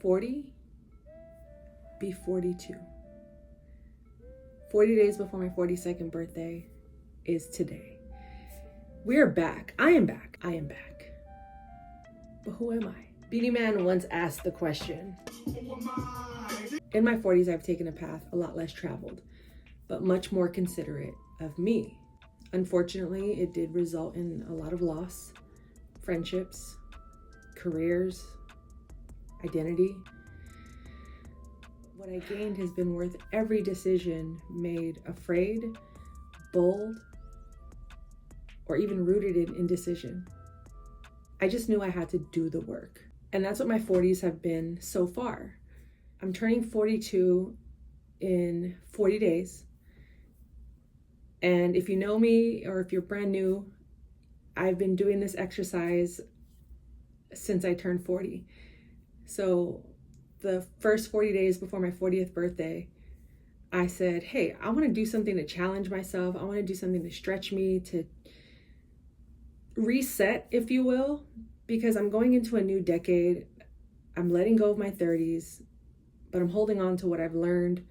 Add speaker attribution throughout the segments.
Speaker 1: 40, be 42. 40 days before my 42nd birthday is today. We are back. I am back. But who am I? Beanie Man once asked the question. In my 40s, I've taken a path a lot less traveled, but much more considerate of me. Unfortunately, it did result in a lot of loss, friendships, careers, identity. What I gained has been worth every decision made afraid, bold, or even rooted in indecision. I just knew I had to do the work. And that's what my 40s have been so far. I'm turning 42 in 40 days. And if you know me or if you're brand new, I've been doing this exercise since I turned 40. So the first 40 days before my 40th birthday, I said, hey, I want to do something to challenge myself. I want to do something to stretch me, to reset, if you will, because I'm going into a new decade. I'm letting go of my 30s, but I'm holding on to what I've learned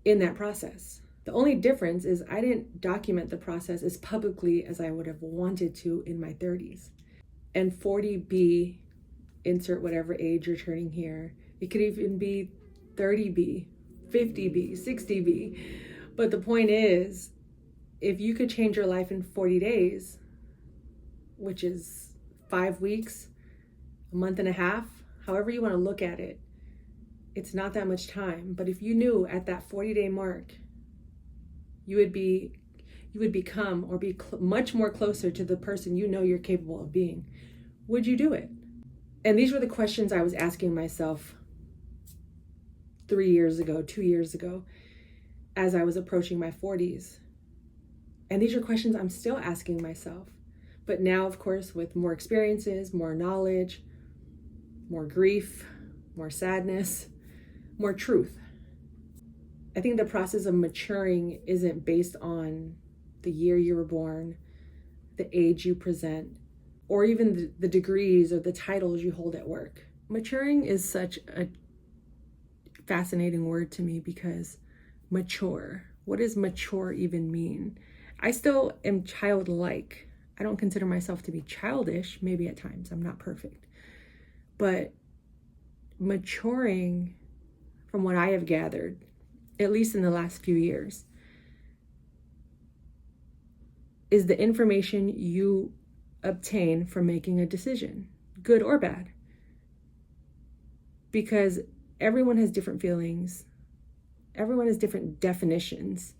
Speaker 1: in that process. The only difference is I didn't document the process as publicly as I would have wanted to in my 30s. And 40B, insert whatever age you're turning here. It could even be 30B, 50B, 60B. But the point is, if you could change your life in 40 days, which is 5 weeks, a month and a half, however you want to look at it, it's not that much time. But if you knew at that 40-day mark, you would become or be much more closer to the person you know you're capable of being, would you do it? And these were the questions I was asking myself 3 years ago, 2 years ago, as I was approaching my 40s. And these are questions I'm still asking myself. But now, of course, with more experiences, more knowledge, more grief, more sadness, more truth. I think the process of maturing isn't based on the year you were born, the age you present, or even the degrees or the titles you hold at work. Maturing is such a fascinating word to me because mature, what does mature even mean? I still am childlike. I don't consider myself to be childish, maybe at times, I'm not perfect. But maturing, from what I have gathered, at least in the last few years, is the information you obtain from making a decision, good or bad. Because everyone has different feelings, everyone has different definitions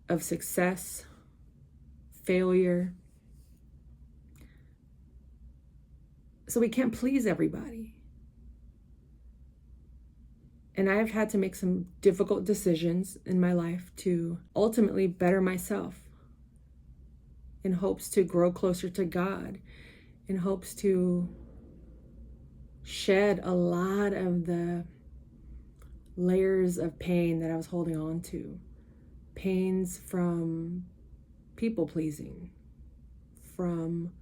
Speaker 1: of success, failure. So we can't please everybody. And I have had to make some difficult decisions in my life to ultimately better myself in hopes to grow closer to God, in hopes to shed a lot of the layers of pain that I was holding on to. Pains from people pleasing, from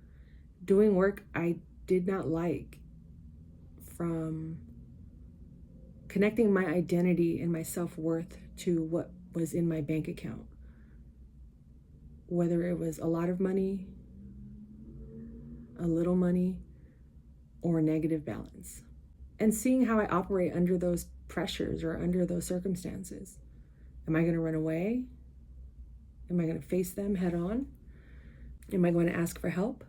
Speaker 1: doing work I did not like, from connecting my identity and my self-worth to what was in my bank account. Whether it was a lot of money, a little money, or a negative balance. And seeing how I operate under those pressures or under those circumstances. Am I going to run away? Am I going to face them head on? Am I going to ask for help?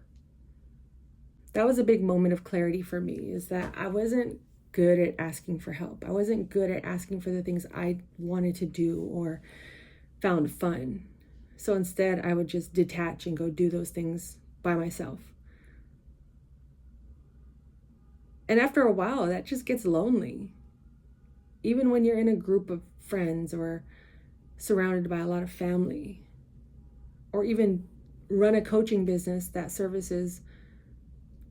Speaker 1: That was a big moment of clarity for me, is that I wasn't good at asking for help. I wasn't good at asking for the things I wanted to do or found fun. So instead, I would just detach and go do those things by myself. And after a while, that just gets lonely. Even when you're in a group of friends or surrounded by a lot of family, or even run a coaching business that services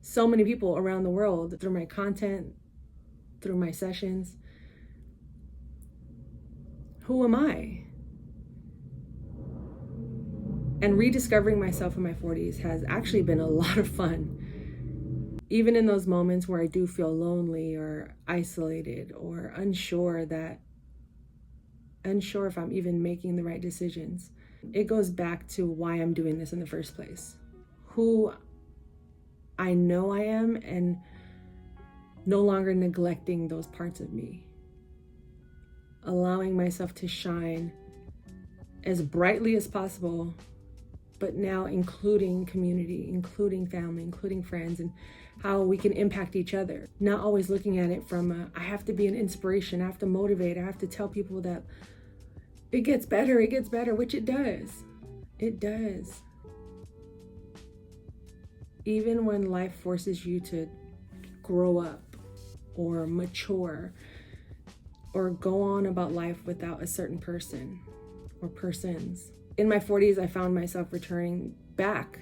Speaker 1: so many people around the world through my content, through my sessions. Who am I? And rediscovering myself in my 40s has actually been a lot of fun. Even in those moments where I do feel lonely or isolated or unsure if I'm even making the right decisions, it goes back to why I'm doing this in the first place. Who I know I am, and no longer neglecting those parts of me. Allowing myself to shine as brightly as possible, but now including community, including family, including friends, and how we can impact each other. Not always looking at it from I have to be an inspiration, I have to motivate, I have to tell people that it gets better, which it does. It does. Even when life forces you to grow up or mature or go on about life without a certain person or persons. In my 40s, I found myself returning back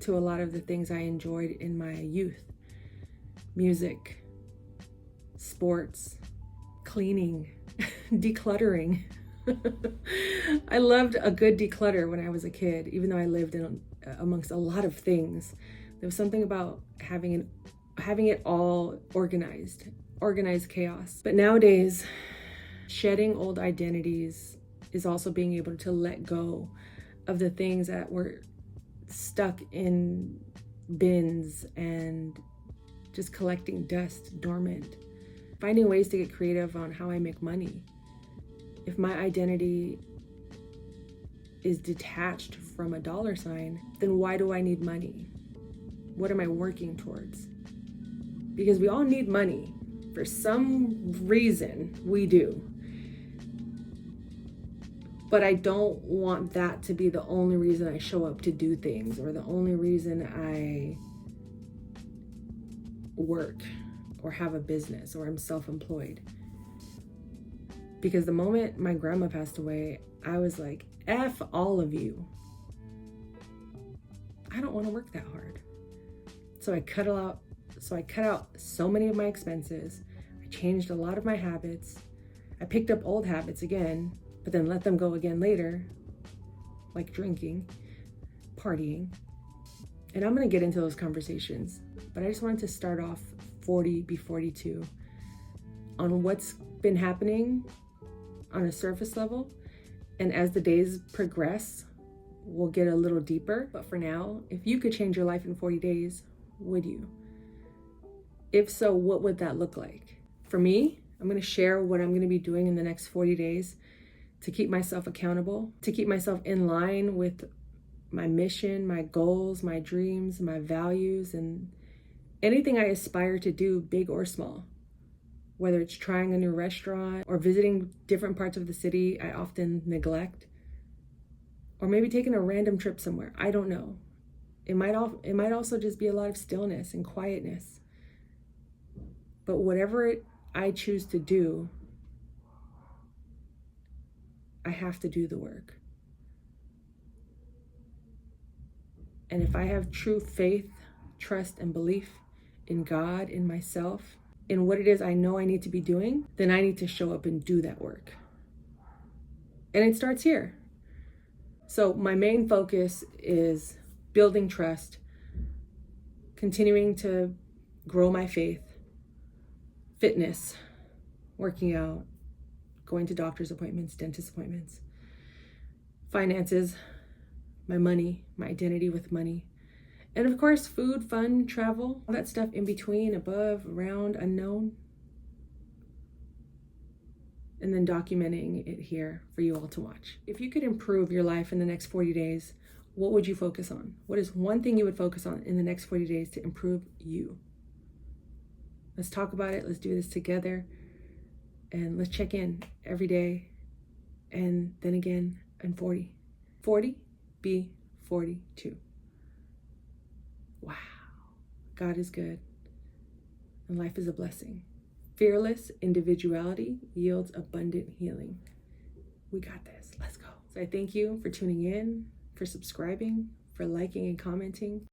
Speaker 1: to a lot of the things I enjoyed in my youth. Music, sports, cleaning, decluttering. I loved a good declutter when I was a kid, even though I lived amongst a lot of things. There was something about having it all organized chaos. But nowadays, shedding old identities is also being able to let go of the things that were stuck in bins and just collecting dust, dormant. Finding ways to get creative on how I make money. If my identity is detached from a dollar sign, then why do I need money? What am I working towards? Because we all need money. For some reason, we do. But I don't want that to be the only reason I show up to do things, or the only reason I work or have a business or I'm self-employed. Because the moment my grandma passed away, I was like, F all of you. I don't want to work that hard. So I cut out so many of my expenses. I changed a lot of my habits. I picked up old habits again, but then let them go again later, like drinking, partying. And I'm going to get into those conversations, but I just wanted to start off 40 be 42 on what's been happening on a surface level. And as the days progress, we'll get a little deeper. But for now, if you could change your life in 40 days, would you? If so, what would that look like? For me, I'm going to share what I'm going to be doing in the next 40 days to keep myself accountable, to keep myself in line with my mission, my goals, my dreams, my values, and anything I aspire to do, big or small. Whether it's trying a new restaurant or visiting different parts of the city I often neglect, or maybe taking a random trip somewhere. I don't know. It might also just be a lot of stillness and quietness. But whatever I choose to do, I have to do the work. And if I have true faith, trust, and belief in God, in myself, in what it is I know I need to be doing, then I need to show up and do that work. And it starts here. So my main focus is building trust, continuing to grow my faith, fitness, working out, going to doctor's appointments, dentist appointments, finances, my money, my identity with money, and of course, food, fun, travel, all that stuff in between, above, around, unknown. And then documenting it here for you all to watch. If you could improve your life in the next 40 days, what would you focus on? What is one thing you would focus on in the next 40 days to improve you? Let's talk about it. Let's do this together. And let's check in every day. And then again in 40. 40, be 42. Wow. God is good. And life is a blessing. Fearless individuality yields abundant healing. We got this. Let's go. So I thank you for tuning in, for subscribing, for liking and commenting.